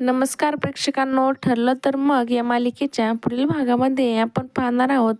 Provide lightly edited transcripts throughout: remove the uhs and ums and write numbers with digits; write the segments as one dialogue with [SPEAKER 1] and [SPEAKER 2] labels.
[SPEAKER 1] नमस्कार प्रेक्षकांनो, ठरलं तर मग या मालिकेच्या पुढील भागामध्ये आपण पाहणार आहोत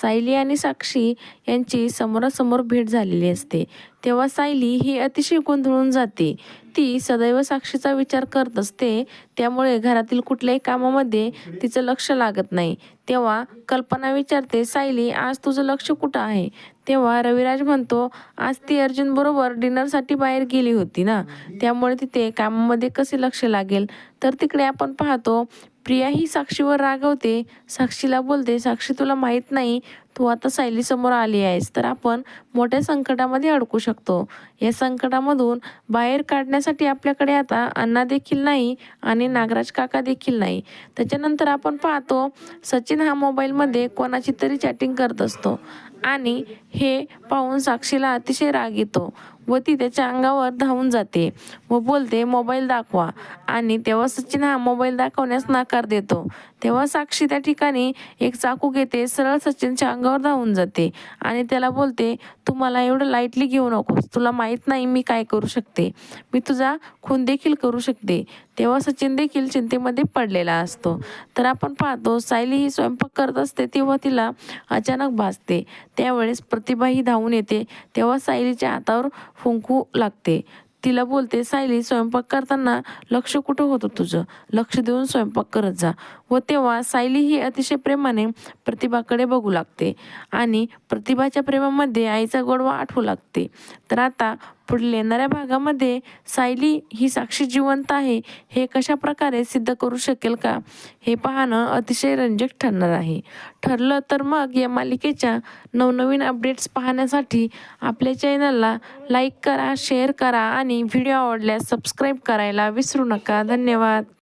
[SPEAKER 1] सायली आणि साक्षी यांची समोरासमोर भेट झालेली असते. तेव्हा सायली ही अतिशय गोंधळून जाते. ती सदैव साक्षीचा विचार करत असते, त्यामुळे घरातील कुठल्याही कामामध्ये तिचं लक्ष लागत नाही. तेव्हा कल्पना विचारते, सायली आज तुझं लक्ष कुठं आहे? तेव्हा रविराज म्हणतो, आज ती अर्जुन बरोबर डिनरसाठी बाहेर गेली होती ना, त्यामुळे तिथे कामामध्ये कसे लक्ष लागेल? तर तिकडे आपण पाहतो प्रिया ही साक्षीवर रागवते. साक्षीला बोलते, साक्षी तुला माहीत नाही, तू आता सायलीसमोर आली आहेस तर आपण मोठ्या संकटामध्ये अडकू शकतो. या संकटामधून बाहेर काढण्यासाठी आपल्याकडे आता अण्णा देखील नाही आणि नागराज काका देखील नाही. त्याच्यानंतर आपण पाहतो सचिन हा मोबाईलमध्ये कोणाची तरी चॅटिंग करत असतो आणि हे पाहून साक्षीला अतिशय राग येतो व ती त्याच्या अंगावर धावून जाते व बोलते, मोबाईल दाखवा. आणि तेव्हा सचिन हा मोबाईल दाखवण्यास नकार देतो. तेव्हा साक्षी त्या ठिकाणी एक चाकू घेते, सरळ सचिनच्या अंगावर धावून जाते आणि त्याला बोलते, तू मला एवढं लाईटली घेऊ नकोस, तुला माहीत नाही मी काय करू शकते, मी तुझा खून देखील करू शकते. तेव्हा सचिन देखील चिंतेमध्ये पडलेला असतो. तर आपण पाहतो सायली ही स्वयंपाक करत असते तेव्हा तिला अचानक भासते. त्यावेळेस प्रतिभा ही धावून येते. तेव्हा सायलीच्या हातावर फुंकू लागते. तिला बोलते, सायली स्वयंपाक करताना लक्ष कुठं होतं तुझं? लक्ष देऊन स्वयंपाक करत जा. व तेव्हा सायली ही अतिशय प्रेमाने प्रतिभाकडे बघू लागते आणि प्रतिभाच्या प्रेमामध्ये आईचा गोडवा आठवू लागते. तर आता पुढील येणाऱ्या भागामध्ये सायली ही साक्षी जिवंत आहे हे कशा प्रकारे सिद्ध करू शकेल का, हे पाहणं अतिशय रंजक ठरणार आहे. ठरलं तर मग या मालिकेच्या नवनवीन अपडेट्स पाहण्यासाठी आपल्या चॅनलला लाईक करा, शेअर करा आणि व्हिडिओ आवडल्यास सबस्क्राईब करायला विसरू नका. धन्यवाद.